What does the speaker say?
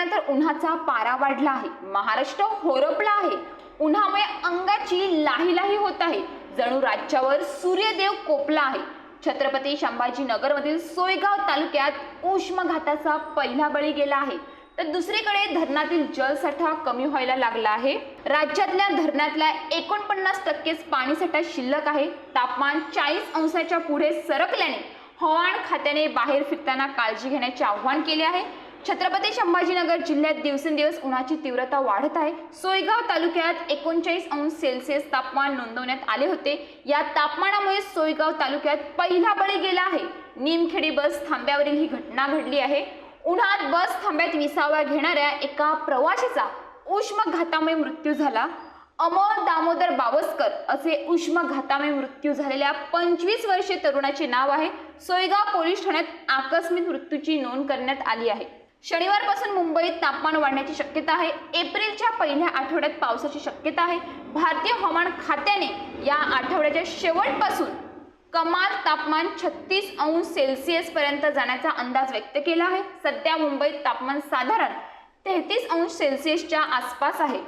वाढल्यानंतर उन्हाचा पारा वाढला आहे। महाराष्ट्र होरपला आहे। उन्हामुळे अंगाची लाही होत आहे। जणू राज्यावर सूर्यदेव कोपला आहे। छत्रपती संभाजीनगरमधील सोयगाव तालुक्यात उष्माघाताचा पहिला बळी गेला आहे, तर दुसरीकडे धरणातील जलसाठा कमी व्हायला लागला आहे। राज्यातल्या धरणातल्या 49% पाणीसाठा शिल्लक आहे। तापमान 40 अंशाच्या पुढे सरकल्याने हवामान खात्याने बाहेर फिरताना काळजी घेण्याचे आवाहन केले आहे। छत्रपती संभाजीनगर जिल्ह्यात दिवसेंदिवस उन्हाची तीव्रता वाढत आहे। सोयगाव तालुक्यात 39 अंश सेल्सिअस तापमान नोंदवण्यात आले होते। या तापमानामुळे सोयगाव तालुक्यात पहिला बळी गेला आहे। निमखेडी बस थांब्यावरील ही घटना घडली आहे। उन्हात बस थांब्यात विसावा घेणाऱ्या एका प्रवाशाचा उष्माघातामुळे मृत्यू झाला। अमोल दामोदर बावस्कर असे उष्माघातामुळे मृत्यू झालेल्या 25 वर्षीय तरुणाचे नाव आहे। सोयगाव पोलीस ठाण्यात आकस्मिक मृत्यूची नोंद करण्यात आली आहे। शनिवारपासून मुंबईत तापमान वाढण्याची शक्यता आहे। एप्रिलच्या पहिल्या आठवड्यात पावसाची शक्यता आहे। भारतीय हवामान खात्याने या आठवड्याच्या शेवटपासून कमाल तापमान 36 अंश सेल्सिअस पर्यंत जाण्याचा अंदाज व्यक्त केला आहे। सध्या मुंबईत तापमान साधारण 33 अंश सेल्सिअसच्या आसपास आहे।